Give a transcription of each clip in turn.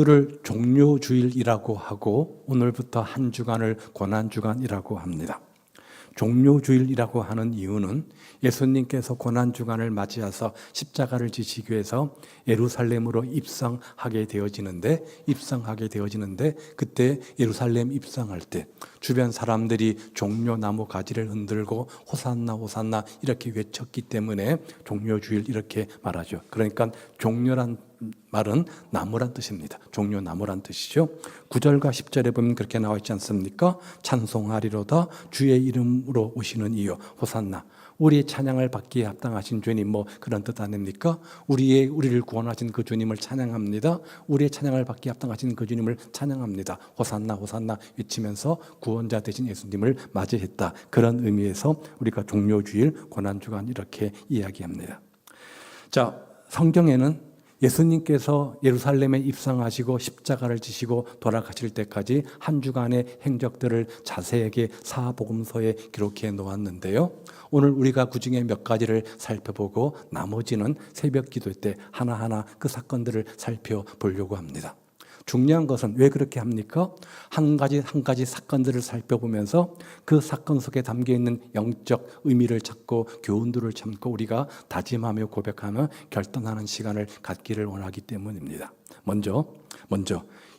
오늘을 종료주일이라고 하고 오늘부터 한 주간을 고난주간이라고 합니다. 종료주일이라고 하는 이유는 예수님께서 고난주간을 맞이해서 십자가를 지시기 위해서 예루살렘으로 입성하게 되어지는데 그때 예루살렘 입성할 때 주변 사람들이 종려나무 가지를 흔들고 호산나 호산나 이렇게 외쳤기 때문에 종료주일 이렇게 말하죠. 그러니까 종려란 말은 나무란 뜻입니다. 종려나무란 뜻이죠. 9절과 10절에 보면 그렇게 나와 있지 않습니까? 찬송하리로다 주의 이름으로 오시는 이여 호산나. 우리의 찬양을 받기에 합당하신 주님, 그런 뜻 아닙니까? 우리를 구원하신 그 주님을 찬양합니다. 우리의 찬양을 받기에 합당하신 그 주님을 찬양합니다. 호산나 호산나 외치면서 구원자 되신 예수님을 맞이했다. 그런 의미에서 우리가 종료주일, 고난주간 이렇게 이야기합니다. 자, 성경에는 예수님께서 예루살렘에 입성하시고 십자가를 지시고 돌아가실 때까지 한 주간의 행적들을 자세하게 사복음서에 기록해 놓았는데요. 오늘 우리가 그중에 몇 가지를 살펴보고 나머지는 새벽 기도 때 하나하나 그 사건들을 살펴보려고 합니다. 중요한 것은 왜 그렇게 합니까? 한 가지 사건들을 살펴보면서 그 사건 속에 담겨있는 영적 의미를 찾고 교훈들을 참고 우리가 다짐하며 고백하며 결단하는 시간을 갖기를 원하기 때문입니다. 먼저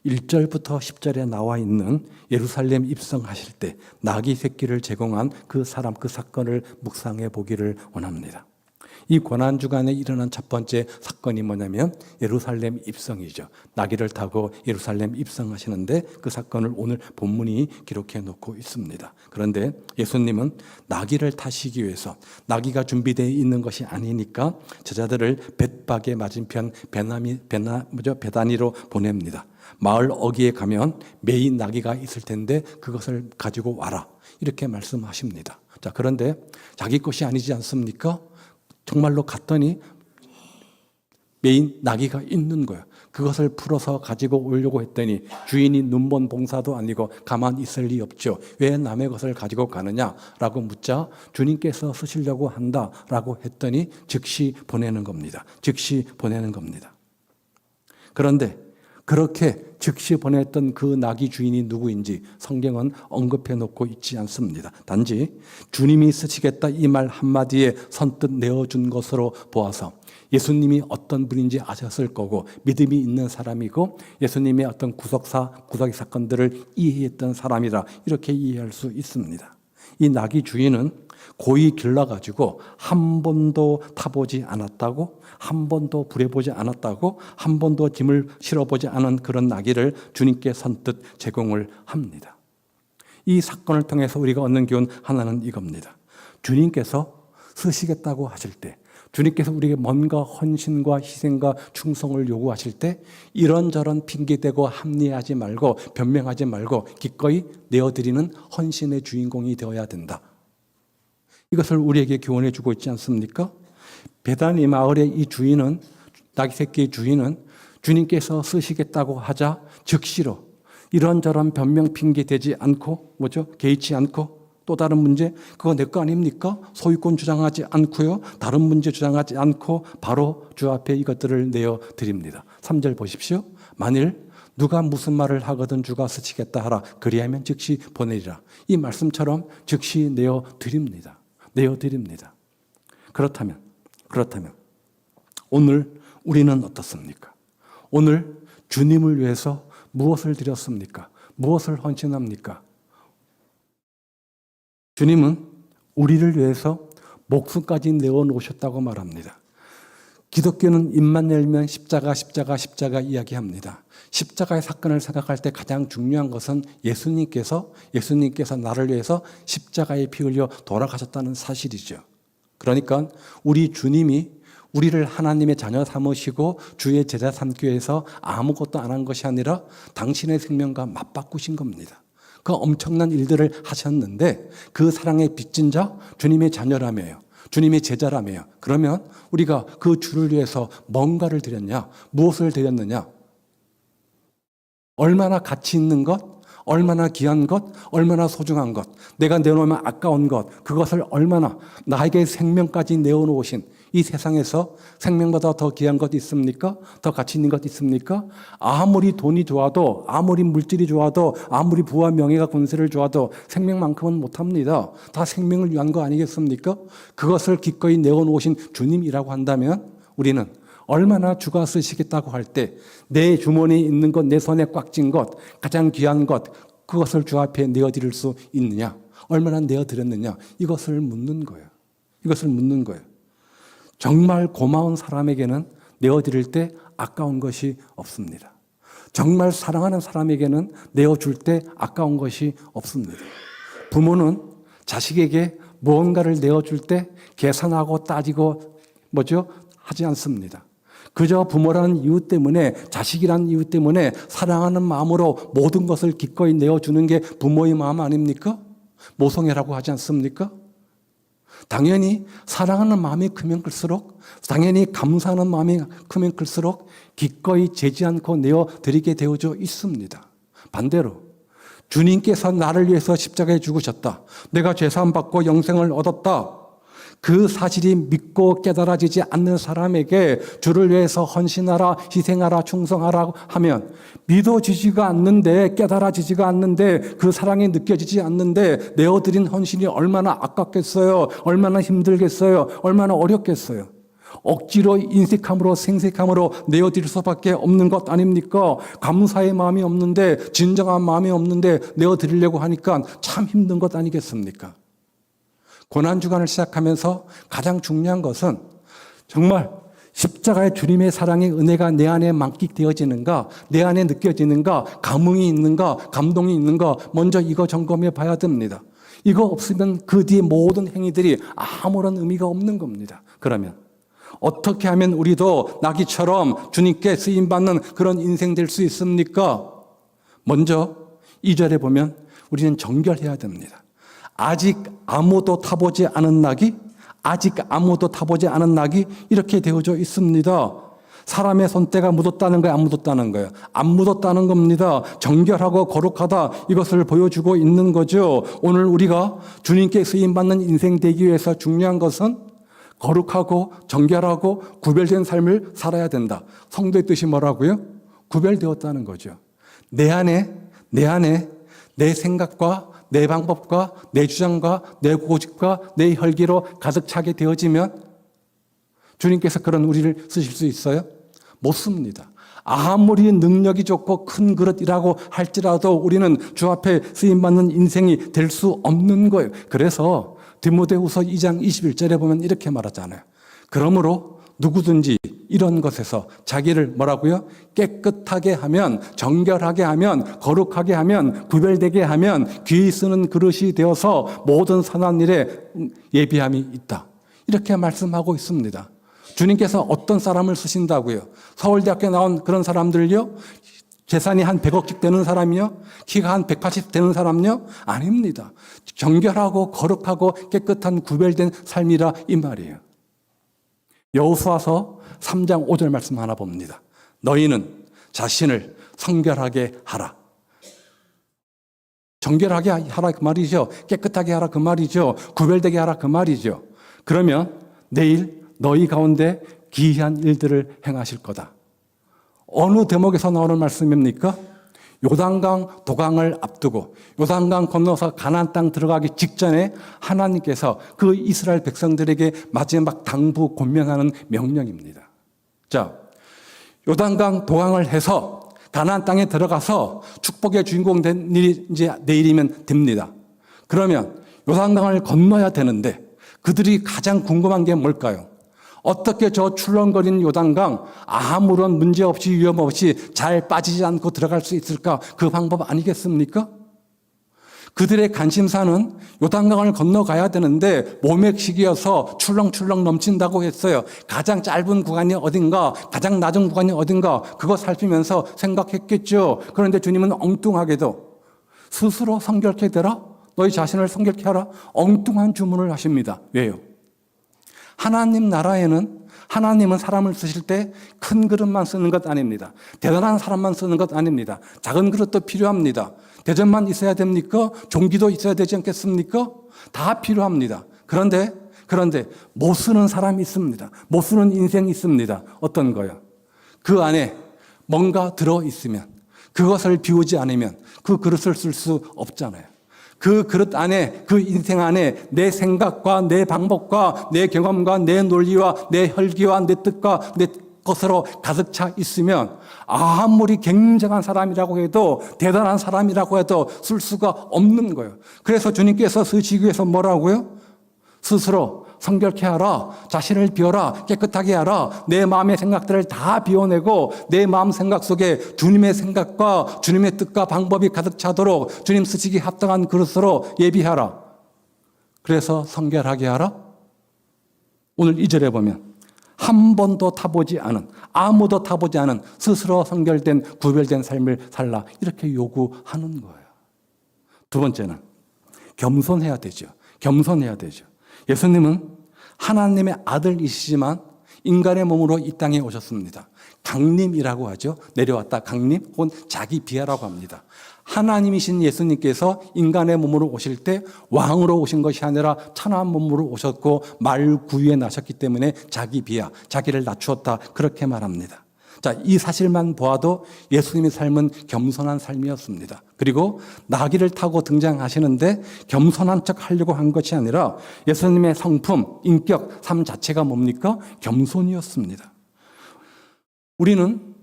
1절부터 10절에 나와 있는 예루살렘 입성하실 때 나귀 새끼를 제공한 그 사건을 묵상해 보기를 원합니다. 이 고난주간에 일어난 첫 번째 사건이 뭐냐면 예루살렘 입성이죠. 나귀를 타고 예루살렘 입성하시는데 그 사건을 오늘 본문이 기록해 놓고 있습니다. 그런데 예수님은 나귀를 타시기 위해서 나귀가 준비되어 있는 것이 아니니까 제자들을 벳박의 맞은편 베다니로 보냅니다. 마을 어귀에 가면 메인 나귀가 있을 텐데 그것을 가지고 와라 이렇게 말씀하십니다. 자, 그런데 자기 것이 아니지 않습니까? 정말로 갔더니 메인 나귀가 있는 거예요. 그것을 풀어서 가지고 오려고 했더니 주인이 눈먼 봉사도 아니고 가만히 있을 리 없죠. 왜 남의 것을 가지고 가느냐라고 묻자 주님께서 쓰시려고 한다라고 했더니 즉시 보내는 겁니다. 그런데 그렇게 즉시 보냈던 그 나귀 주인이 누구인지 성경은 언급해 놓고 있지 않습니다. 단지 주님이 쓰시겠다 이 말 한마디에 선뜻 내어준 것으로 보아서 예수님이 어떤 분인지 아셨을 거고 믿음이 있는 사람이고 예수님의 어떤 구속의 사건들을 이해했던 사람이라 이렇게 이해할 수 있습니다. 이 나귀 주인은 고이 길러가지고 한 번도 타보지 않았다고, 한 번도 부려보지 않았다고, 한 번도 짐을 실어보지 않은 그런 나귀를 주님께 선뜻 제공을 합니다. 이 사건을 통해서 우리가 얻는 교훈 하나는 이겁니다. 주님께서 쓰시겠다고 하실 때, 주님께서 우리에게 뭔가 헌신과 희생과 충성을 요구하실 때 이런저런 핑계대고 합리하지 말고 변명하지 말고 기꺼이 내어드리는 헌신의 주인공이 되어야 된다. 이것을 우리에게 교훈해 주고 있지 않습니까? 베다니 마을의 이 주인은, 나귀 새끼의 주인은 주님께서 쓰시겠다고 하자 즉시로 이런저런 변명 핑계 대지 않고, 개의치 않고, 또 다른 문제, 그거 내 거 아닙니까? 소유권 주장하지 않고요. 다른 문제 주장하지 않고 바로 주 앞에 이것들을 내어드립니다. 3절 보십시오. 만일 누가 무슨 말을 하거든 주가 쓰시겠다 하라. 그리하면 즉시 보내리라. 이 말씀처럼 즉시 내어드립니다. 그렇다면 오늘 우리는 어떻습니까? 오늘 주님을 위해서 무엇을 드렸습니까? 무엇을 헌신합니까? 주님은 우리를 위해서 목숨까지 내어놓으셨다고 말합니다. 기독교는 입만 열면 십자가 이야기합니다. 십자가의 사건을 생각할 때 가장 중요한 것은 예수님께서 나를 위해서 십자가에 피 흘려 돌아가셨다는 사실이죠. 그러니까 우리 주님이 우리를 하나님의 자녀 삼으시고 주의 제자 삼기 위해서 아무것도 안 한 것이 아니라 당신의 생명과 맞바꾸신 겁니다. 그 엄청난 일들을 하셨는데 그 사랑에 빚진 자 주님의 자녀라며요. 주님의 제자라며요. 그러면 우리가 그 주를 위해서 뭔가를 드렸냐? 무엇을 드렸느냐? 얼마나 가치 있는 것? 얼마나 귀한 것, 얼마나 소중한 것, 내가 내놓으면 아까운 것, 그것을 얼마나 나에게 생명까지 내어놓으신 이 세상에서 생명보다 더 귀한 것 있습니까? 더 가치 있는 것 있습니까? 아무리 돈이 좋아도, 아무리 물질이 좋아도, 아무리 부와 명예가 권세를 좋아도 생명만큼은 못합니다. 다 생명을 위한 거 아니겠습니까? 그것을 기꺼이 내어놓으신 주님이라고 한다면 우리는 얼마나 주가 쓰시겠다고 할 때 내 주머니에 있는 것, 내 손에 꽉 쥔 것, 가장 귀한 것, 그것을 주 앞에 내어드릴 수 있느냐? 얼마나 내어드렸느냐? 이것을 묻는 거예요. 이것을 묻는 거예요. 정말 고마운 사람에게는 내어드릴 때 아까운 것이 없습니다. 정말 사랑하는 사람에게는 내어줄 때 아까운 것이 없습니다. 부모는 자식에게 무언가를 내어줄 때 계산하고 따지고 하지 않습니다. 그저 부모라는 이유 때문에, 자식이라는 이유 때문에 사랑하는 마음으로 모든 것을 기꺼이 내어주는 게 부모의 마음 아닙니까? 모성애라고 하지 않습니까? 당연히 사랑하는 마음이 크면 클수록, 당연히 감사하는 마음이 크면 클수록 기꺼이 재지 않고 내어드리게 되어져 있습니다. 반대로 주님께서 나를 위해서 십자가에 죽으셨다, 내가 죄사함 받고 영생을 얻었다, 그 사실이 믿고 깨달아지지 않는 사람에게 주를 위해서 헌신하라, 희생하라, 충성하라 하면 믿어지지가 않는데, 깨달아지지가 않는데, 그 사랑이 느껴지지 않는데 내어드린 헌신이 얼마나 아깝겠어요? 얼마나 힘들겠어요? 얼마나 어렵겠어요? 억지로 인색함으로 생색함으로 내어드릴 수밖에 없는 것 아닙니까? 감사의 마음이 없는데, 진정한 마음이 없는데 내어드리려고 하니까 참 힘든 것 아니겠습니까? 고난주간을 시작하면서 가장 중요한 것은 정말 십자가의 주님의 사랑의 은혜가 내 안에 만끽되어지는가, 내 안에 느껴지는가, 감흥이 있는가, 감동이 있는가, 먼저 이거 점검해 봐야 됩니다. 이거 없으면 그 뒤에 모든 행위들이 아무런 의미가 없는 겁니다. 그러면 어떻게 하면 우리도 나귀처럼 주님께 쓰임받는 그런 인생 될 수 있습니까? 먼저 2절에 보면 우리는 정결해야 됩니다. 아직 아무도 타보지 않은 낙이, 아직 아무도 타보지 않은 낙이 이렇게 되어져 있습니다. 사람의 손때가 묻었다는 거예요, 안 묻었다는 거예요? 안 묻었다는 겁니다. 정결하고 거룩하다, 이것을 보여주고 있는 거죠. 오늘 우리가 주님께 쓰임받는 인생 되기 위해서 중요한 것은 거룩하고 정결하고 구별된 삶을 살아야 된다. 성도의 뜻이 뭐라고요? 구별되었다는 거죠. 내 안에 내 생각과 내 방법과 내 주장과 내 고집과 내 혈기로 가득 차게 되어지면 주님께서 그런 우리를 쓰실 수 있어요? 못 씁니다. 아무리 능력이 좋고 큰 그릇이라고 할지라도 우리는 주 앞에 쓰임받는 인생이 될 수 없는 거예요. 그래서 디모데후서 2장 21절에 보면 이렇게 말하잖아요. 그러므로 누구든지 이런 것에서 자기를 뭐라고요? 깨끗하게 하면, 정결하게 하면, 거룩하게 하면, 구별되게 하면 귀히 쓰는 그릇이 되어서 모든 선한 일에 예비함이 있다. 이렇게 말씀하고 있습니다. 주님께서 어떤 사람을 쓰신다고요? 서울대학교 나온 그런 사람들요? 재산이 한 100억씩 되는 사람이요? 키가 한 180 되는 사람요? 아닙니다. 정결하고 거룩하고 깨끗한 구별된 삶이라 이 말이에요. 여호수아서 3장 5절 말씀 하나 봅니다. 너희는 자신을 성결하게 하라. 정결하게 하라 그 말이죠. 깨끗하게 하라 그 말이죠. 구별되게 하라 그 말이죠. 그러면 내일 너희 가운데 기이한 일들을 행하실 거다. 어느 대목에서 나오는 말씀입니까? 요단강 도강을 앞두고 요단강 건너서 가나안 땅 들어가기 직전에 하나님께서 그 이스라엘 백성들에게 마지막 당부 권면하는 명령입니다. 자, 요단강 도강을 해서 가나안 땅에 들어가서 축복의 주인공 된 일이 이제 내일이면 됩니다. 그러면 요단강을 건너야 되는데 그들이 가장 궁금한 게 뭘까요? 어떻게 저 출렁거리는 요단강 아무런 문제 없이 위험 없이 잘 빠지지 않고 들어갈 수 있을까? 그 방법 아니겠습니까? 그들의 관심사는 요단강을 건너가야 되는데 모맥시기여서 출렁출렁 넘친다고 했어요. 가장 짧은 구간이 어딘가, 가장 낮은 구간이 어딘가 그거 살피면서 생각했겠죠. 그런데 주님은 엉뚱하게도 스스로 성결케 되라, 너희 자신을 성결케 하라, 엉뚱한 주문을 하십니다. 왜요? 하나님 나라에는 하나님은 사람을 쓰실 때 큰 그릇만 쓰는 것 아닙니다. 대단한 사람만 쓰는 것 아닙니다. 작은 그릇도 필요합니다. 대접만 있어야 됩니까? 종기도 있어야 되지 않겠습니까? 다 필요합니다. 그런데 못 쓰는 사람이 있습니다. 못 쓰는 인생이 있습니다. 어떤 거요? 그 안에 뭔가 들어있으면 그것을 비우지 않으면 그 그릇을 쓸 수 없잖아요. 그 그릇 안에, 그 인생 안에 내 생각과 내 방법과 내 경험과 내 논리와 내 혈기와 내 뜻과 내 것으로 가득 차 있으면 아무리 굉장한 사람이라고 해도 대단한 사람이라고 해도 쓸 수가 없는 거예요. 그래서 주님께서 쓰시기 위해서 뭐라고요? 스스로 성결케 하라, 자신을 비워라, 깨끗하게 하라, 내 마음의 생각들을 다 비워내고 내 마음 생각 속에 주님의 생각과 주님의 뜻과 방법이 가득 차도록 주님 쓰시기 합당한 그릇으로 예비하라. 그래서 성결하게 하라. 오늘 2절에 보면 한 번도 타보지 않은, 아무도 타보지 않은 스스로 성결된 구별된 삶을 살라, 이렇게 요구하는 거예요. 두 번째는 겸손해야 되죠. 겸손해야 되죠. 예수님은 하나님의 아들이시지만 인간의 몸으로 이 땅에 오셨습니다. 강림이라고 하죠. 내려왔다 강림 혹은 자기 비하라고 합니다. 하나님이신 예수님께서 인간의 몸으로 오실 때 왕으로 오신 것이 아니라 천한 몸으로 오셨고 말구유에 나셨기 때문에 자기 비하, 자기를 낮추었다, 그렇게 말합니다. 자, 이 사실만 보아도 예수님의 삶은 겸손한 삶이었습니다. 그리고 나귀를 타고 등장하시는데 겸손한 척 하려고 한 것이 아니라 예수님의 성품, 인격, 삶 자체가 뭡니까? 겸손이었습니다. 우리는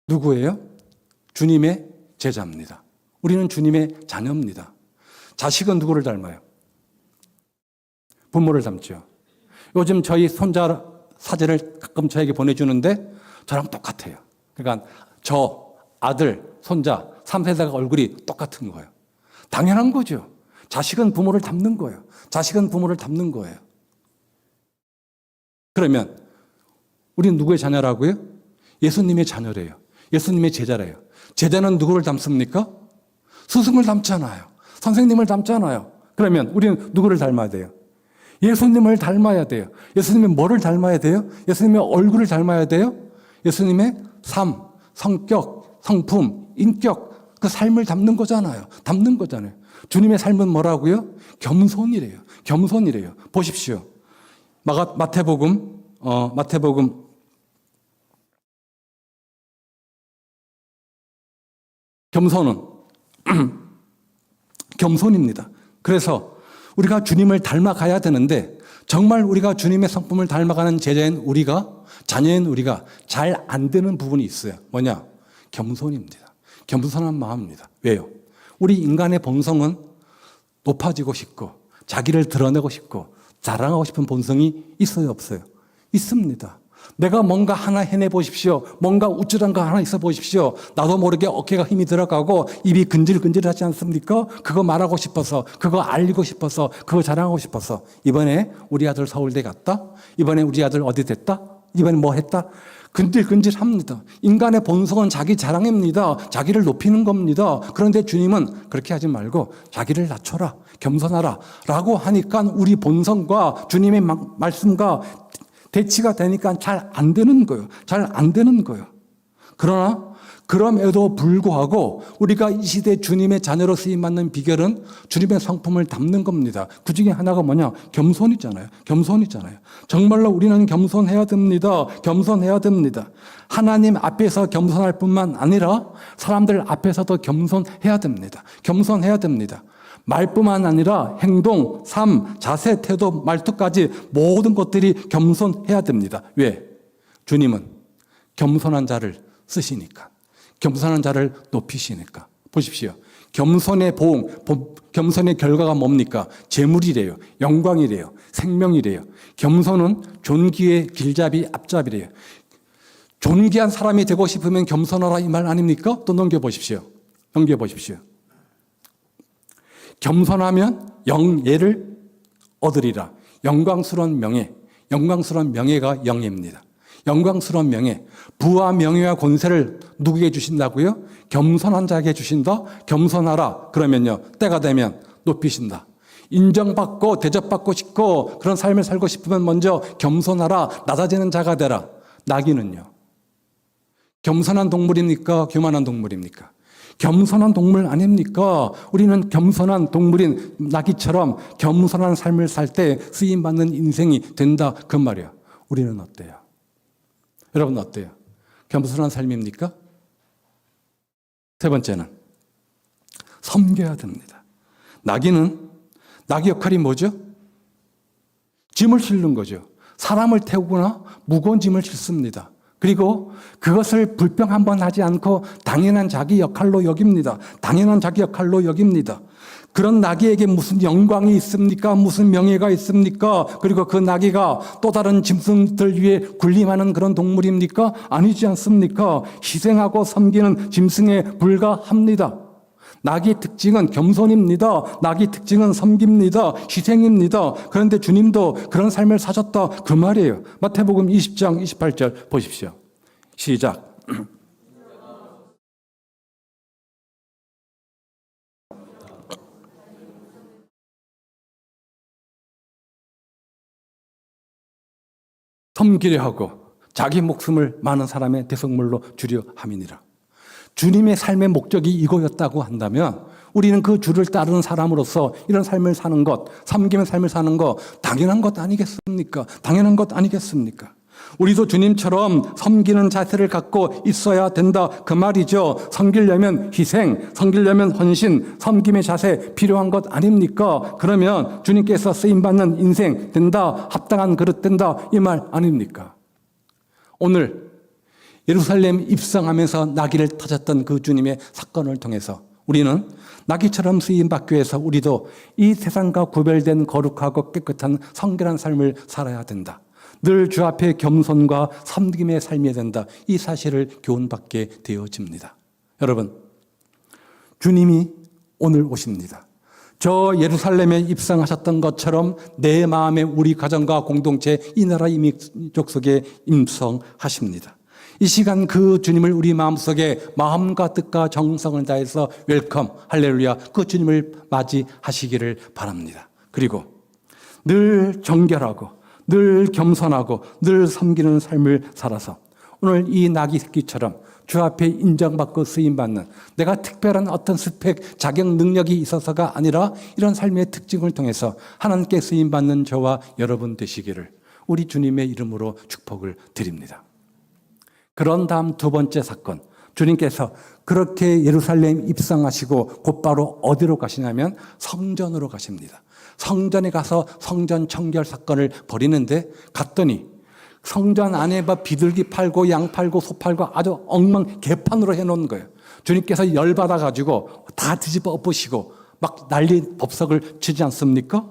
누구예요? 주님의 제자입니다. 우리는 주님의 자녀입니다. 자식은 누구를 닮아요? 부모를 닮죠. 요즘 저희 손자 사진을 가끔 저에게 보내주는데 저랑 똑같아요. 그러니까 저 아들, 손자, 3세대가 얼굴이 똑같은 거예요. 당연한 거죠. 자식은 부모를 닮는 거예요. 자식은 부모를 닮는 거예요. 그러면 우리는 누구의 자녀라고요? 예수님의 자녀래요. 예수님의 제자래요. 제자는 누구를 닮습니까? 스승을 닮잖아요. 선생님을 닮잖아요. 그러면 우리는 누구를 닮아야 돼요? 예수님을 닮아야 돼요. 예수님의 뭐를 닮아야 돼요? 예수님의 얼굴을 닮아야 돼요? 예수님의 삶, 성격, 성품, 인격, 그 삶을 담는 거잖아요. 담는 거잖아요. 주님의 삶은 뭐라고요? 겸손이래요. 겸손이래요. 보십시오. 마태복음 겸손은 겸손입니다. 그래서 우리가 주님을 닮아가야 되는데 정말 우리가 주님의 성품을 닮아가는 제자인 우리가, 자녀인 우리가 잘 안 되는 부분이 있어요. 뭐냐? 겸손입니다. 겸손한 마음입니다. 왜요? 우리 인간의 본성은 높아지고 싶고 자기를 드러내고 싶고 자랑하고 싶은 본성이 있어요, 없어요? 있습니다. 내가 뭔가 하나 해내보십시오. 뭔가 우쭐한 거 하나 있어 보십시오. 나도 모르게 어깨가 힘이 들어가고 입이 근질근질하지 않습니까? 그거 말하고 싶어서, 그거 알리고 싶어서, 그거 자랑하고 싶어서. 이번에 우리 아들 서울대 갔다? 이번에 우리 아들 어디 됐다? 이번에 뭐 했다? 근질근질합니다. 인간의 본성은 자기 자랑입니다. 자기를 높이는 겁니다. 그런데 주님은 그렇게 하지 말고 자기를 낮춰라, 겸손하라 라고 하니까 우리 본성과 주님의 말씀과 대치가 되니까 잘 안 되는 거예요. 잘 안 되는 거예요. 그러나 그럼에도 불구하고 우리가 이 시대 주님의 자녀로 쓰임받는 비결은 주님의 성품을 담는 겁니다. 그 중에 하나가 뭐냐? 겸손이잖아요. 겸손이잖아요. 정말로 우리는 겸손해야 됩니다. 겸손해야 됩니다. 하나님 앞에서 겸손할 뿐만 아니라 사람들 앞에서도 겸손해야 됩니다. 겸손해야 됩니다. 말뿐만 아니라 행동, 삶, 자세, 태도, 말투까지 모든 것들이 겸손해야 됩니다. 왜? 주님은 겸손한 자를 쓰시니까. 겸손한 자를 높이시니까. 보십시오. 겸손의 보응, 겸손의 결과가 뭡니까? 재물이래요. 영광이래요. 생명이래요. 겸손은 존귀의 길잡이 앞잡이래요. 존귀한 사람이 되고 싶으면 겸손하라, 이 말 아닙니까? 또 넘겨보십시오. 넘겨보십시오. 겸손하면 영예를 얻으리라. 영광스러운 명예. 영광스러운 명예가 영예입니다. 영광스러운 명예. 부와 명예와 권세를 누구에게 주신다고요? 겸손한 자에게 주신다? 겸손하라. 그러면요, 때가 되면 높이신다. 인정받고 대접받고 싶고 그런 삶을 살고 싶으면 먼저 겸손하라, 낮아지는 자가 되라. 나귀는요, 겸손한 동물입니까? 교만한 동물입니까? 겸손한 동물 아닙니까? 우리는 겸손한 동물인 나귀처럼 겸손한 삶을 살 때 쓰임받는 인생이 된다, 그 말이에요. 우리는 어때요? 여러분 어때요? 겸손한 삶입니까? 세 번째는 섬겨야 됩니다. 나귀 역할이 뭐죠? 짐을 실는 거죠. 사람을 태우거나 무거운 짐을 싣습니다. 그리고 그것을 불평 한번 하지 않고 당연한 자기 역할로 여깁니다. 당연한 자기 역할로 여깁니다. 그런 나귀에게 무슨 영광이 있습니까? 무슨 명예가 있습니까? 그리고 그 나귀가 또 다른 짐승들 위해 군림하는 그런 동물입니까? 아니지 않습니까? 희생하고 섬기는 짐승에 불과합니다. 나귀의 특징은 겸손입니다. 나귀의 특징은 섬깁니다. 희생입니다. 그런데 주님도 그런 삶을 사셨다, 그 말이에요. 마태복음 20장 28절 보십시오. 시작. 섬기려 하고 자기 목숨을 많은 사람의 대속물로 주려 함이니라. 주님의 삶의 목적이 이거였다고 한다면 우리는 그 주를 따르는 사람으로서 이런 삶을 사는 것, 섬기는 삶을 사는 것 당연한 것 아니겠습니까? 당연한 것 아니겠습니까? 우리도 주님처럼 섬기는 자세를 갖고 있어야 된다, 그 말이죠. 섬기려면 희생, 섬기려면 헌신, 섬김의 자세 필요한 것 아닙니까? 그러면 주님께서 쓰임받는 인생 된다, 합당한 그릇 된다, 이 말 아닙니까? 오늘 예루살렘 입성하면서 나귀를 타셨던 그 주님의 사건을 통해서 우리는 나귀처럼 쓰임받기 위해서 우리도 이 세상과 구별된 거룩하고 깨끗한 성결한 삶을 살아야 된다. 늘 주 앞에 겸손과 섬김의 삶이 된다. 이 사실을 교훈받게 되어집니다. 여러분, 주님이 오늘 오십니다. 저 예루살렘에 입성하셨던 것처럼 내 마음에 우리 가정과 공동체, 이 나라 이 민족 속에 임성하십니다. 이 시간 그 주님을 우리 마음속에 마음과 뜻과 정성을 다해서 웰컴, 할렐루야, 그 주님을 맞이하시기를 바랍니다. 그리고 늘 정결하고 늘 겸손하고 늘 섬기는 삶을 살아서 오늘 이 나귀 새끼처럼 주 앞에 인정받고 쓰임받는, 내가 특별한 어떤 스펙, 자격, 능력이 있어서가 아니라 이런 삶의 특징을 통해서 하나님께 쓰임받는 저와 여러분 되시기를 우리 주님의 이름으로 축복을 드립니다. 그런 다음 두 번째 사건, 주님께서 그렇게 예루살렘 입성하시고 곧바로 어디로 가시냐면 성전으로 가십니다. 성전에 가서 성전 청결 사건을 벌이는데 갔더니 성전 안에 비둘기 팔고 양 팔고 소 팔고 아주 엉망 개판으로 해놓은 거예요. 주님께서 열받아가지고 다 뒤집어 엎으시고 막 난리 법석을 치지 않습니까?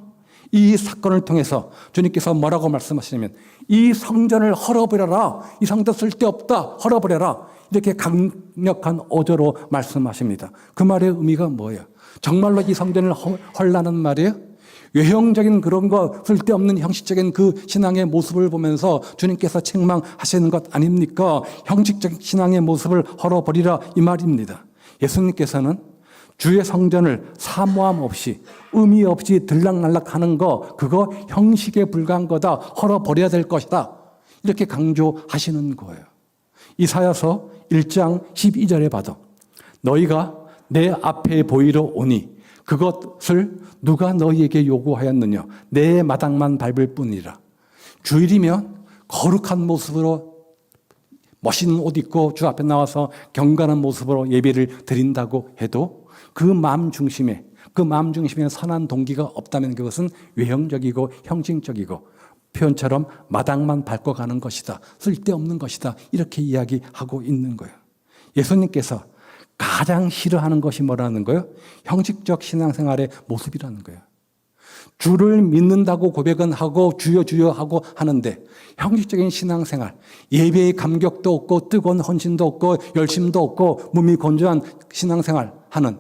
이 사건을 통해서 주님께서 뭐라고 말씀하시냐면 이 성전을 헐어버려라. 이 성전 쓸데없다. 헐어버려라. 이렇게 강력한 어조로 말씀하십니다. 그 말의 의미가 뭐예요? 정말로 이 성전을 헐라는 말이에요? 외형적인 그런 거, 쓸데없는 형식적인 그 신앙의 모습을 보면서 주님께서 책망하시는 것 아닙니까? 형식적인 신앙의 모습을 헐어버리라, 이 말입니다. 예수님께서는 주의 성전을 사모함 없이 의미 없이 들락날락 하는 거, 그거 형식에 불과한 거다, 헐어버려야 될 것이다, 이렇게 강조하시는 거예요. 이사야서 1장 12절에 봐도 너희가 내 앞에 보이러 오니 그것을 누가 너희에게 요구하였느냐? 내 마당만 밟을 뿐이라. 주일이면 거룩한 모습으로 멋있는 옷 입고 주 앞에 나와서 경건한 모습으로 예배를 드린다고 해도 그 마음 중심에 선한 동기가 없다면 그것은 외형적이고 형식적이고 표현처럼 마당만 밟고 가는 것이다. 쓸데없는 것이다. 이렇게 이야기하고 있는 거예요. 예수님께서 가장 싫어하는 것이 뭐라는 거예요? 형식적 신앙생활의 모습이라는 거예요. 주를 믿는다고 고백은 하고 주여 주여 하고 하는데 형식적인 신앙생활, 예배의 감격도 없고 뜨거운 헌신도 없고 열심도 없고 몸이 건조한 신앙생활 하는,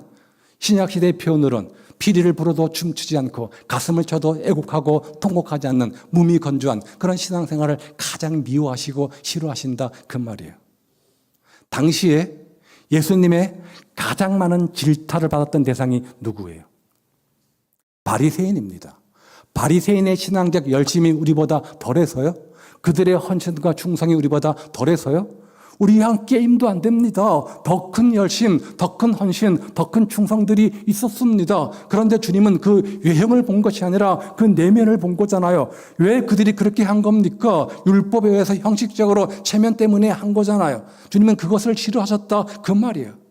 신약시대의 표현으로는 피리를 불어도 춤추지 않고 가슴을 쳐도 애곡하고 통곡하지 않는 몸이 건조한 그런 신앙생활을 가장 미워하시고 싫어하신다, 그 말이에요. 당시에 예수님의 가장 많은 질타를 받았던 대상이 누구예요? 바리새인입니다. 바리새인의 신앙적 열심이 우리보다 덜해서요? 그들의 헌신과 충성이 우리보다 덜해서요? 우리랑 게임도 안 됩니다. 더 큰 열심, 더 큰 헌신, 더 큰 충성들이 있었습니다. 그런데 주님은 그 외형을 본 것이 아니라 그 내면을 본 거잖아요. 왜 그들이 그렇게 한 겁니까? 율법에 의해서 형식적으로 체면 때문에 한 거잖아요. 주님은 그것을 싫어하셨다 그 말이에요.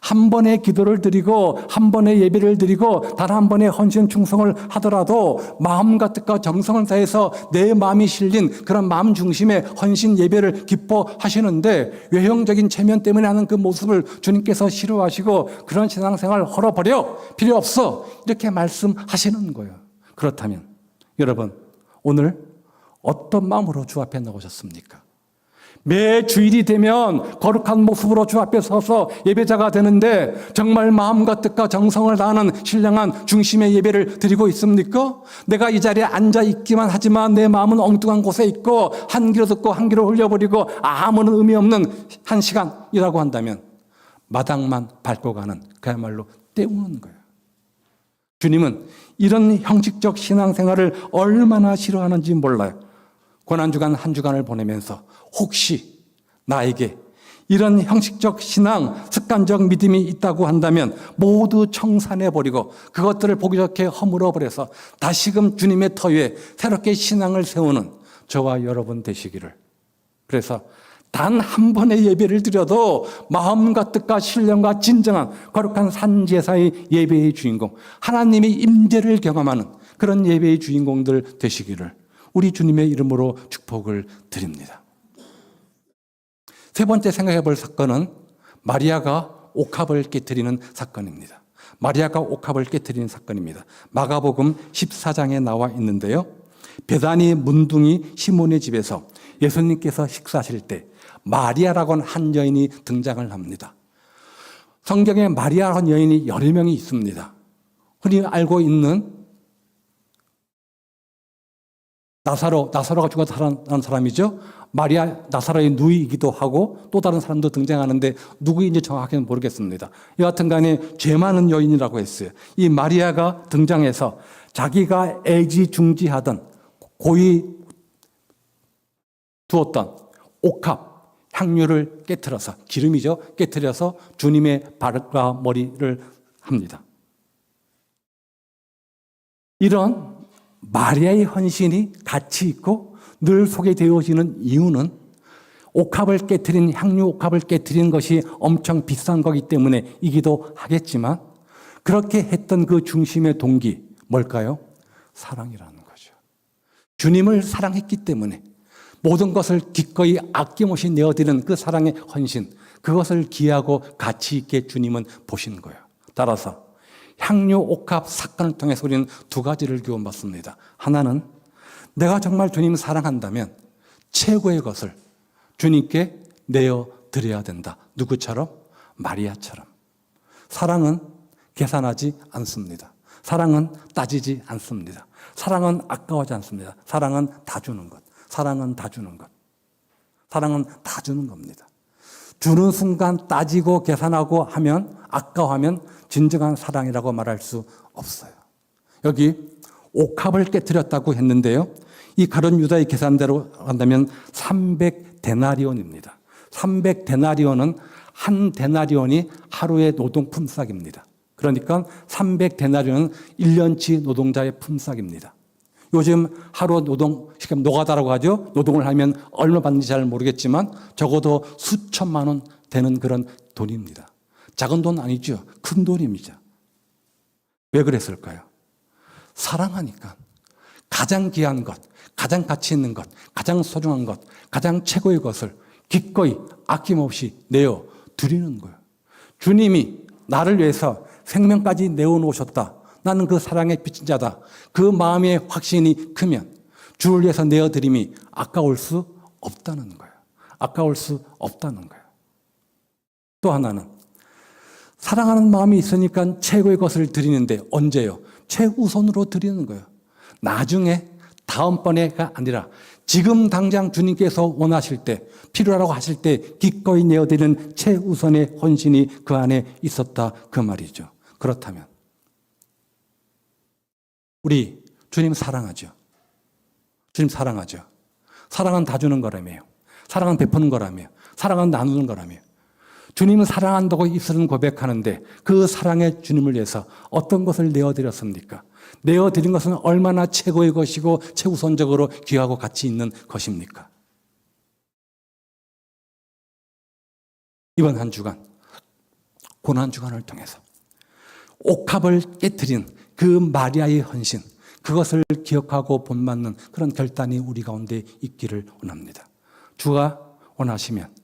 한 번의 기도를 드리고 한 번의 예배를 드리고 단 한 번의 헌신 충성을 하더라도 마음과 뜻과 정성을 다해서 내 마음이 실린 그런 마음 중심의 헌신 예배를 기뻐하시는데 외형적인 체면 때문에 하는 그 모습을 주님께서 싫어하시고 그런 신앙생활 헐어버려 필요 없어 이렇게 말씀하시는 거예요. 그렇다면 여러분 오늘 어떤 마음으로 주 앞에 나오셨습니까? 매 주일이 되면 거룩한 모습으로 주 앞에 서서 예배자가 되는데 정말 마음과 뜻과 정성을 다하는 신령한 중심의 예배를 드리고 있습니까? 내가 이 자리에 앉아 있기만 하지만 내 마음은 엉뚱한 곳에 있고 한 귀로 듣고 한 귀로 흘려버리고 아무런 의미 없는 한 시간이라고 한다면 마당만 밟고 가는 그야말로 때우는 거예요. 주님은 이런 형식적 신앙생활을 얼마나 싫어하는지 몰라요. 고난주간 한 주간을 보내면서 혹시 나에게 이런 형식적 신앙, 습관적 믿음이 있다고 한다면 모두 청산해버리고 그것들을 보기 좋게 허물어버려서 다시금 주님의 터위에 새롭게 신앙을 세우는 저와 여러분 되시기를. 그래서 단 한 번의 예배를 드려도 마음과 뜻과 신령과 진정한 거룩한 산제사의 예배의 주인공, 하나님의 임재를 경험하는 그런 예배의 주인공들 되시기를 우리 주님의 이름으로 축복을 드립니다. 세 번째 생각해 볼 사건은 마리아가 옥합을 깨뜨리는 사건입니다. 마리아가 옥합을 깨뜨리는 사건입니다. 마가복음 14장에 나와 있는데요. 베다니 문둥이 시몬의 집에서 예수님께서 식사하실 때 마리아라고 하는 한 여인이 등장을 합니다. 성경에 마리아라는 여인이 여러 명이 있습니다. 흔히 알고 있는 나사로가 죽어 살아난 사람이죠. 마리아 나사로의 누이이기도 하고 또 다른 사람도 등장하는데 누구인지 정확히는 모르겠습니다. 여하튼 간에 죄 많은 여인이라고 했어요. 이 마리아가 등장해서 자기가 애지중지하던 고이 두었던 옥합 향유를 깨트려서 기름이죠. 깨트려서 주님의 발과 머리를 합니다. 이런 마리아의 헌신이 가치 있고 늘 소개되어지는 이유는 옥합을 깨트린 향유 옥합을 깨트린 것이 엄청 비싼 거기 때문에이기도 하겠지만 그렇게 했던 그 중심의 동기 뭘까요? 사랑이라는 거죠. 주님을 사랑했기 때문에 모든 것을 기꺼이 아낌없이 내어드리는 그 사랑의 헌신 그것을 귀하고 가치 있게 주님은 보신 거예요. 따라서 향유 옥합 사건을 통해서 우리는 두 가지를 교훈받습니다. 하나는 내가 정말 주님을 사랑한다면 최고의 것을 주님께 내어드려야 된다. 누구처럼? 마리아처럼. 사랑은 계산하지 않습니다. 사랑은 따지지 않습니다. 사랑은 아까워하지 않습니다. 사랑은 다 주는 것. 사랑은 다 주는 것. 사랑은 다 주는 겁니다. 주는 순간 따지고 계산하고 하면 아까워하면 진정한 사랑이라고 말할 수 없어요. 여기 옥합을 깨뜨렸다고 했는데요. 이 가룟 유다의 계산대로 한다면 300데나리온입니다. 300데나리온은 한 데나리온이 하루의 노동 품삯입니다. 그러니까 300데나리온은 1년치 노동자의 품삯입니다. 요즘 하루 노동, 노가다라고 하죠. 노동을 하면 얼마 받는지 잘 모르겠지만 적어도 수천만 원 되는 그런 돈입니다. 작은 돈 아니죠. 큰 돈입니다. 왜 그랬을까요? 사랑하니까 가장 귀한 것, 가장 가치 있는 것, 가장 소중한 것, 가장 최고의 것을 기꺼이 아낌없이 내어 드리는 거예요. 주님이 나를 위해서 생명까지 내어놓으셨다. 나는 그 사랑에 빚진 자다. 그 마음의 확신이 크면 주를 위해서 내어드림이 아까울 수 없다는 거예요. 아까울 수 없다는 거예요. 또 하나는 사랑하는 마음이 있으니까 최고의 것을 드리는데 언제요? 최우선으로 드리는 거예요. 나중에 다음번에가 아니라 지금 당장 주님께서 원하실 때 필요하다고 하실 때 기꺼이 내어드리는 최우선의 헌신이 그 안에 있었다 그 말이죠. 그렇다면 우리 주님 사랑하죠. 주님 사랑하죠. 사랑은 다 주는 거라며요. 사랑은 베푸는 거라며. 사랑은 나누는 거라며. 주님은 사랑한다고 입술은 고백하는데 그 사랑의 주님을 위해서 어떤 것을 내어드렸습니까? 내어드린 것은 얼마나 최고의 것이고 최우선적으로 귀하고 가치 있는 것입니까? 이번 한 주간, 고난 주간을 통해서 옥합을 깨뜨린 그 마리아의 헌신, 그것을 기억하고 본받는 그런 결단이 우리 가운데 있기를 원합니다. 주가 원하시면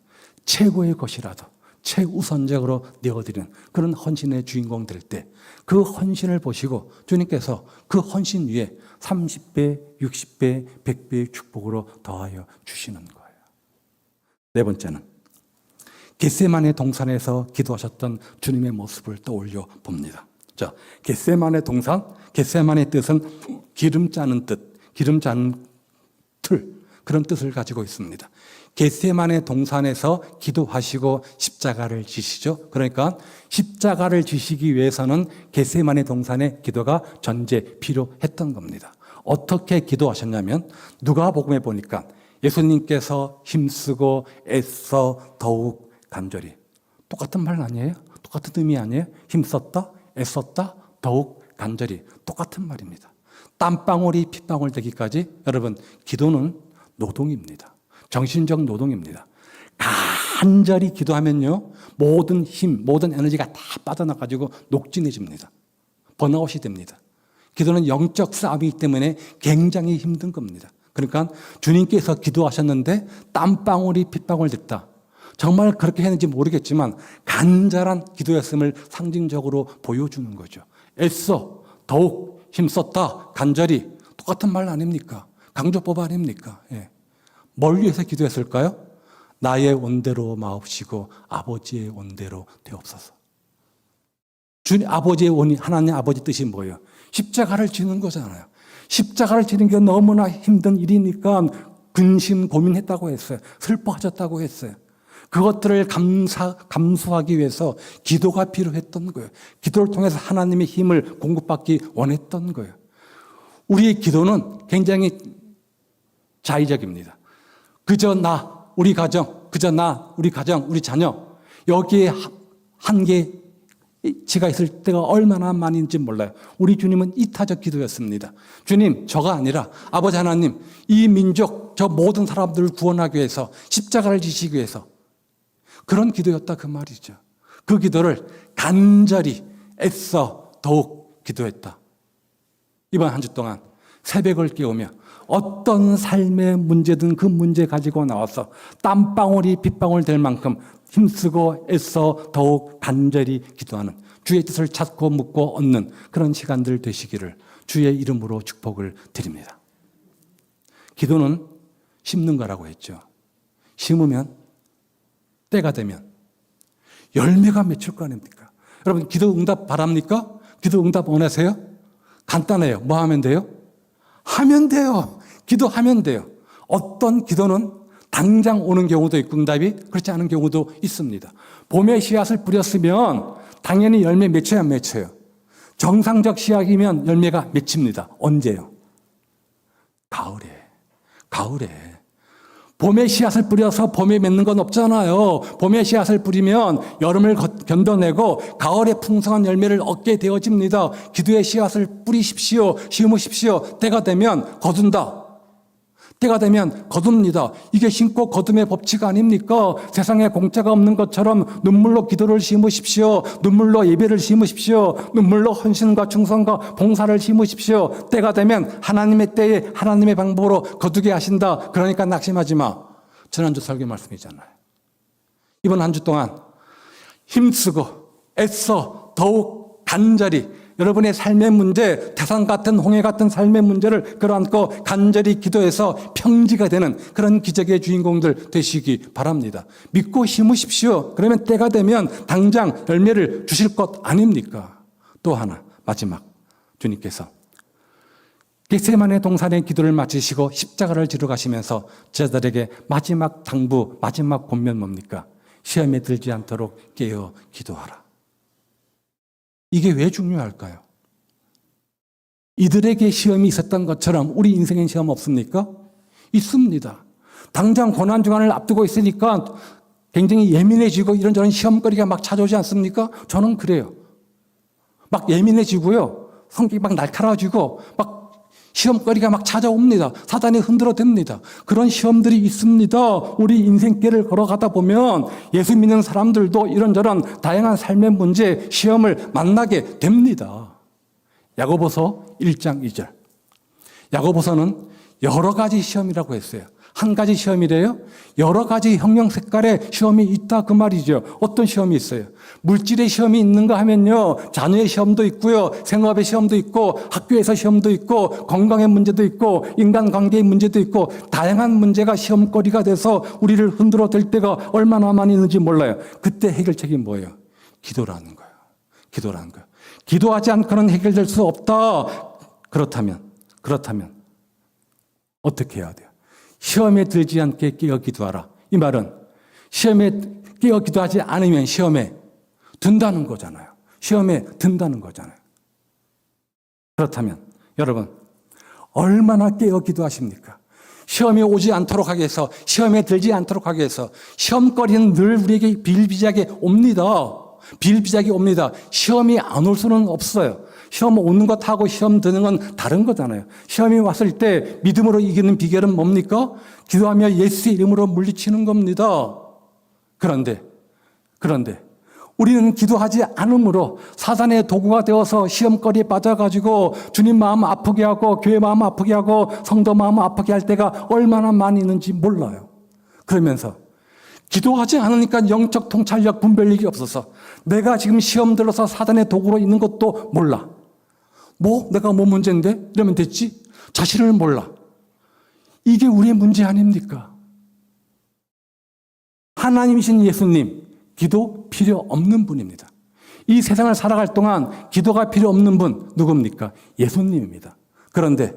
최고의 것이라도 최우선적으로 내어드리는 그런 헌신의 주인공 될 때 그 헌신을 보시고 주님께서 그 헌신 위에 30배, 60배, 100배의 축복으로 더하여 주시는 거예요. 네 번째는 겟세마네 동산에서 기도하셨던 주님의 모습을 떠올려 봅니다. 자, 겟세마네 동산, 겟세마네 뜻은 기름 짜는 뜻, 기름 짜는 틀, 그런 뜻을 가지고 있습니다. 겟세마네 동산에서 기도하시고 십자가를 지시죠. 그러니까 십자가를 지시기 위해서는 겟세마네 동산의 기도가 전제 필요했던 겁니다. 어떻게 기도하셨냐면 누가복음에 보니까 예수님께서 힘쓰고 애써 더욱 간절히, 똑같은 말 아니에요? 똑같은 의미 아니에요? 힘썼다, 애썼다, 더욱 간절히, 똑같은 말입니다. 땀방울이 핏방울 되기까지 여러분 기도는 노동입니다. 정신적 노동입니다. 간절히 기도하면요 모든 힘, 모든 에너지가 다 빠져나가지고 녹진해집니다. 번아웃이 됩니다. 기도는 영적 싸움이기 때문에 굉장히 힘든 겁니다. 그러니까 주님께서 기도하셨는데 땀방울이 핏방울 됐다. 정말 그렇게 했는지 모르겠지만 간절한 기도였음을 상징적으로 보여주는 거죠. 애써, 더욱, 힘썼다, 간절히, 똑같은 말 아닙니까? 강조법 아닙니까? 예. 뭘 위해서 기도했을까요? 나의 원대로 마옵시고 아버지의 원대로 되옵소서. 주님 아버지의 원이, 하나님 아버지 뜻이 뭐예요? 십자가를 지는 거잖아요. 십자가를 지는 게 너무나 힘든 일이니까 근심 고민했다고 했어요. 슬퍼하셨다고 했어요. 그것들을 감수하기 위해서 기도가 필요했던 거예요. 기도를 통해서 하나님의 힘을 공급받기 원했던 거예요. 우리의 기도는 굉장히 자의적입니다. 그저 나, 우리 가정, 그저 나, 우리 가정, 우리 자녀, 여기에 한계치가 있을 때가 얼마나 많은지 몰라요. 우리 주님은 이타적 기도였습니다. 주님, 저가 아니라 아버지 하나님, 이 민족, 저 모든 사람들을 구원하기 위해서 십자가를 지시기 위해서 그런 기도였다 그 말이죠. 그 기도를 간절히 애써 더욱 기도했다. 이번 한 주 동안 새벽을 깨우며 어떤 삶의 문제든 그 문제 가지고 나와서 땀방울이 빗방울 될 만큼 힘쓰고 애써 더욱 간절히 기도하는 주의 뜻을 찾고 묻고 얻는 그런 시간들 되시기를 주의 이름으로 축복을 드립니다. 기도는 심는 거라고 했죠. 심으면 때가 되면 열매가 맺힐 거 아닙니까? 여러분 기도 응답 바랍니까? 기도 응답 원하세요? 간단해요. 뭐 하면 돼요? 하면 돼요. 기도하면 돼요. 어떤 기도는 당장 오는 경우도 있고 응답이 그렇지 않은 경우도 있습니다. 봄에 씨앗을 뿌렸으면 당연히 열매 맺혀야 맺혀요. 정상적 씨앗이면 열매가 맺힙니다. 언제요? 가을에. 봄에 씨앗을 뿌려서 봄에 맺는 건 없잖아요. 봄에 씨앗을 뿌리면 여름을 견뎌내고 가을에 풍성한 열매를 얻게 되어집니다. 기도의 씨앗을 뿌리십시오. 심으십시오. 때가 되면 거둔다. 때가 되면 거둡니다. 이게 심고 거둠의 법칙 아닙니까? 세상에 공짜가 없는 것처럼 눈물로 기도를 심으십시오. 눈물로 예배를 심으십시오. 눈물로 헌신과 충성과 봉사를 심으십시오. 때가 되면 하나님의 때에 하나님의 방법으로 거두게 하신다. 그러니까 낙심하지 마. 지난주 설교 말씀이잖아요. 이번 한 주 동안 힘쓰고 애써 더욱 간절히 여러분의 삶의 문제, 태산 같은 홍해 같은 삶의 문제를 끌어안고 간절히 기도해서 평지가 되는 그런 기적의 주인공들 되시기 바랍니다. 믿고 심으십시오. 그러면 때가 되면 당장 열매를 주실 것 아닙니까? 또 하나 마지막 주님께서 겟세마네 동산의 기도를 마치시고 십자가를 지러 가시면서 제자들에게 마지막 당부, 마지막 권면 뭡니까? 시험에 들지 않도록 깨어 기도하라. 이게 왜 중요할까요? 이들에게 시험이 있었던 것처럼 우리 인생엔 시험 없습니까? 있습니다. 당장 고난주간을 앞두고 있으니까 굉장히 예민해지고 이런저런 시험거리가 막 찾아오지 않습니까? 저는 그래요. 막 예민해지고요. 성격이 막 날카로워지고 막 시험거리가 막 찾아옵니다. 사단이 흔들어댑니다. 그런 시험들이 있습니다. 우리 인생길을 걸어가다 보면 예수 믿는 사람들도 이런저런 다양한 삶의 문제, 시험을 만나게 됩니다. 야고보서 1장 2절. 야고보서는 여러 가지 시험이라고 했어요. 한 가지 시험이래요? 여러 가지 형형 색깔의 시험이 있다 그 말이죠. 어떤 시험이 있어요? 물질의 시험이 있는가 하면요. 자녀의 시험도 있고요. 생업의 시험도 있고 학교에서 시험도 있고 건강의 문제도 있고 인간관계의 문제도 있고 다양한 문제가 시험거리가 돼서 우리를 흔들어 댈 때가 얼마나 많이 있는지 몰라요. 그때 해결책이 뭐예요? 기도라는 거예요. 기도라는 거예요. 기도하지 않고는 해결될 수 없다. 그렇다면 어떻게 해야 돼요? 시험에 들지 않게 깨어 기도하라. 이 말은 시험에 깨어 기도하지 않으면 시험에 든다는 거잖아요. 시험에 든다는 거잖아요. 그렇다면 여러분 얼마나 깨어 기도하십니까? 시험이 오지 않도록 하기 위해서, 시험에 들지 않도록 하기 위해서 시험거리는 늘 우리에게 비일비재하게 옵니다. 비일비재하게 옵니다. 시험이 안 올 수는 없어요. 시험 오는 것하고 시험 드는 건 다른 거잖아요. 시험이 왔을 때 믿음으로 이기는 비결은 뭡니까? 기도하며 예수의 이름으로 물리치는 겁니다. 그런데 우리는 기도하지 않으므로 사단의 도구가 되어서 시험거리에 빠져가지고 주님 마음 아프게 하고 교회 마음 아프게 하고 성도 마음 아프게 할 때가 얼마나 많이 있는지 몰라요. 그러면서 기도하지 않으니까 영적 통찰력 분별력이 없어서 내가 지금 시험 들어서 사단의 도구로 있는 것도 몰라. 내가 뭐 문제인데? 이러면 됐지? 자신을 몰라. 이게 우리의 문제 아닙니까? 하나님이신 예수님, 기도 필요 없는 분입니다. 이 세상을 살아갈 동안 기도가 필요 없는 분, 누굽니까? 예수님입니다. 그런데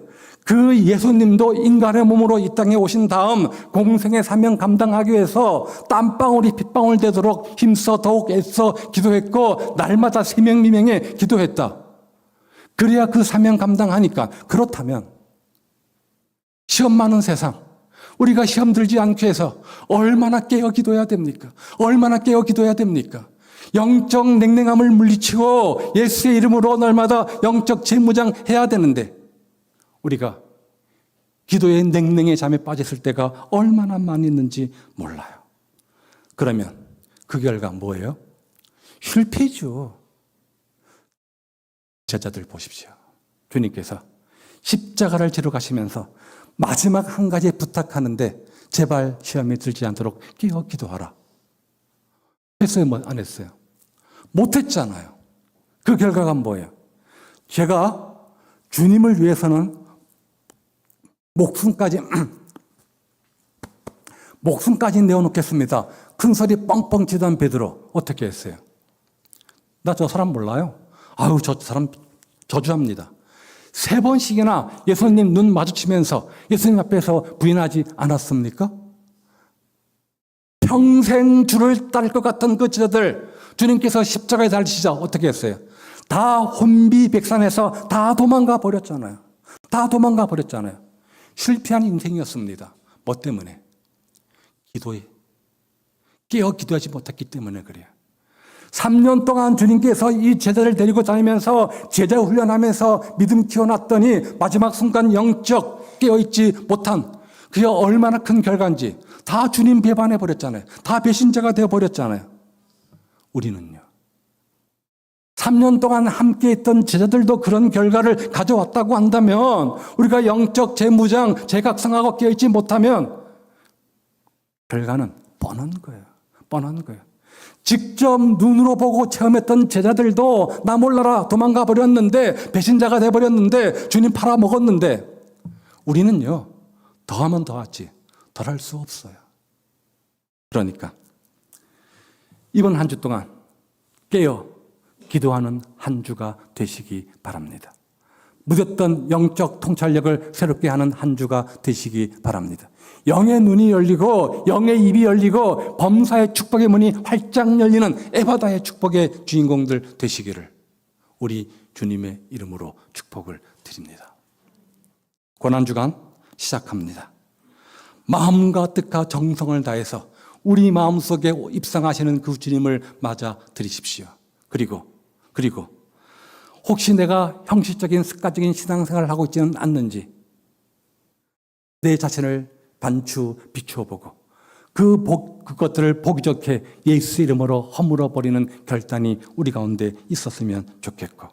그 예수님도 인간의 몸으로 이 땅에 오신 다음 공생의 사명 감당하기 위해서 땀방울이 핏방울 되도록 힘써 더욱 애써 기도했고 날마다 새명미명에 기도했다. 그래야 그 사명 감당하니까. 그렇다면 시험 많은 세상, 우리가 시험 들지 않기 위해서 얼마나 깨어 기도해야 됩니까? 얼마나 깨어 기도해야 됩니까? 영적 냉랭함을 물리치고 예수의 이름으로 날마다 영적 재무장 해야 되는데 우리가 기도의 냉랭의 잠에 빠졌을 때가 얼마나 많이 있는지 몰라요. 그러면 그 결과 뭐예요? 실패죠. 제자들 보십시오. 주님께서 십자가를 지러 가시면서 마지막 한 가지 부탁하는데 제발 시험에 들지 않도록 깨어 기도하라. 했어요? 안 했어요? 못했잖아요. 그 결과가 뭐예요? 제가 주님을 위해서는 목숨까지 내어놓겠습니다. 큰 소리 뻥뻥 치던 베드로 어떻게 했어요? 나 저 사람 몰라요. 아유, 저 사람 저주합니다. 3번씩이나 예수님 눈 마주치면서 예수님 앞에서 부인하지 않았습니까? 평생 주를 따를 것 같은 그 제자들 주님께서 십자가에 달리시자 어떻게 했어요? 다 혼비백산해서 다 도망가 버렸잖아요. 다 도망가 버렸잖아요. 실패한 인생이었습니다. 뭐 때문에? 기도에 깨어 기도하지 못했기 때문에 그래요. 3년 동안 주님께서 이 제자를 데리고 다니면서 제자 훈련하면서 믿음 키워놨더니 마지막 순간 영적 깨어있지 못한 그게 얼마나 큰 결과인지 다 주님 배반해버렸잖아요. 다 배신자가 되어버렸잖아요. 우리는요. 3년 동안 함께했던 제자들도 그런 결과를 가져왔다고 한다면 우리가 영적 재무장, 재각성하고 깨어있지 못하면 결과는 뻔한 거예요. 뻔한 거예요. 직접 눈으로 보고 체험했던 제자들도 나 몰라라 도망가 버렸는데 배신자가 돼버렸는데 주님 팔아먹었는데 우리는요 더하면 더하지 덜할 수 없어요. 그러니까 이번 한 주 동안 깨어 기도하는 한 주가 되시기 바랍니다. 무뎠던 영적 통찰력을 새롭게 하는 한 주가 되시기 바랍니다. 영의 눈이 열리고 영의 입이 열리고 범사의 축복의 문이 활짝 열리는 에바다의 축복의 주인공들 되시기를 우리 주님의 이름으로 축복을 드립니다. 고난주간 시작합니다. 마음과 뜻과 정성을 다해서 우리 마음속에 입성하시는 그 주님을 맞아 드리십시오. 그리고 혹시 내가 형식적인 습관적인 신앙생활을 하고 있지는 않는지 내 자신을 반추 비추어 보고 그것들을 보기 좋게 예수 이름으로 허물어 버리는 결단이 우리 가운데 있었으면 좋겠고,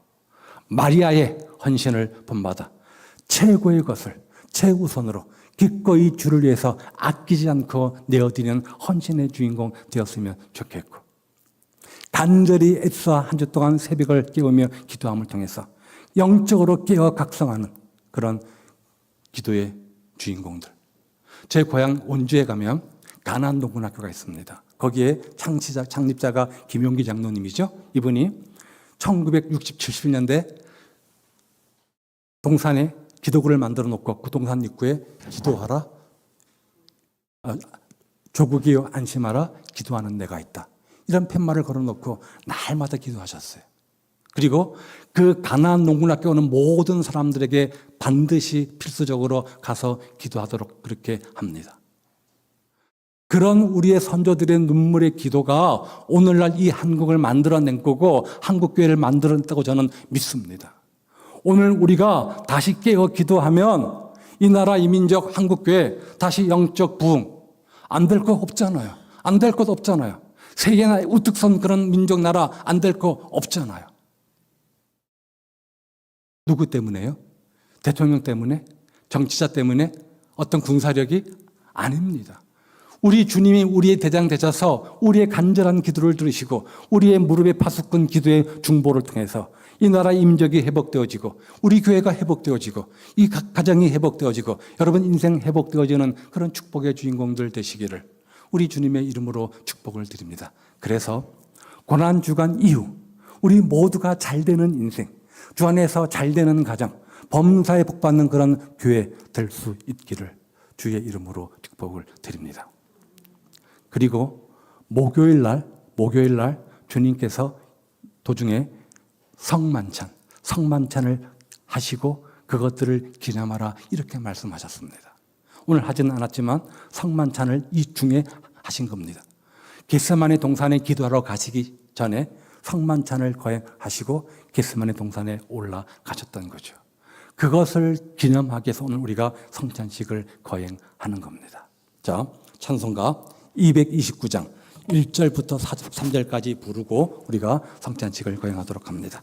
마리아의 헌신을 본받아 최고의 것을 최우선으로 기꺼이 주를 위해서 아끼지 않고 내어드리는 헌신의 주인공 되었으면 좋겠고, 간절히 애써 한 주 동안 새벽을 깨우며 기도함을 통해서 영적으로 깨어 각성하는 그런 기도의 주인공들. 제 고향 원주에 가면 가나안 농군학교가 있습니다. 거기에 창립자가 김용기 장로님이죠. 이분이 1960, 70년대 동산에 기도구를 만들어 놓고 그 동산 입구에 기도하라, 조국이여 안심하라, 기도하는 데가 있다, 이런 팻말을 걸어놓고 날마다 기도하셨어요. 그리고 그 가나안 농군학교 오는 모든 사람들에게 반드시 필수적으로 가서 기도하도록 그렇게 합니다. 그런 우리의 선조들의 눈물의 기도가 오늘날 이 한국을 만들어낸 거고 한국교회를 만들어냈다고 저는 믿습니다. 오늘 우리가 다시 깨어 기도하면 이 나라 이 민족 한국교회 다시 영적 부흥 안 될 거 없잖아요. 안 될 것 없잖아요. 세계나 우뚝 선 그런 민족 나라 안 될 거 없잖아요. 누구 때문에요? 대통령 때문에? 정치자 때문에? 어떤 군사력이? 아닙니다. 우리 주님이 우리의 대장 되셔서 우리의 간절한 기도를 들으시고 우리의 무릎에 파수꾼 기도의 중보를 통해서 이 나라 임적이 회복되어지고 우리 교회가 회복되어지고 이 가정이 회복되어지고 여러분 인생 회복되어지는 그런 축복의 주인공들 되시기를 우리 주님의 이름으로 축복을 드립니다. 그래서 고난주간 이후 우리 모두가 잘되는 인생, 주 안에서 잘되는 가정, 범사에 복받는 그런 교회 될 수 있기를 주의 이름으로 축복을 드립니다. 그리고 목요일 날 주님께서 도중에 성만찬을 하시고 그것들을 기념하라 이렇게 말씀하셨습니다. 오늘 하지는 않았지만 성만찬을 이 중에 하신 겁니다. 겟세마네 동산에 기도하러 가시기 전에 성만찬을 거행하시고 겟세마네 동산에 올라가셨던 거죠. 그것을 기념하기 위해서 오늘 우리가 성찬식을 거행하는 겁니다. 자, 찬송가 229장 1절부터 3절까지 부르고 우리가 성찬식을 거행하도록 합니다.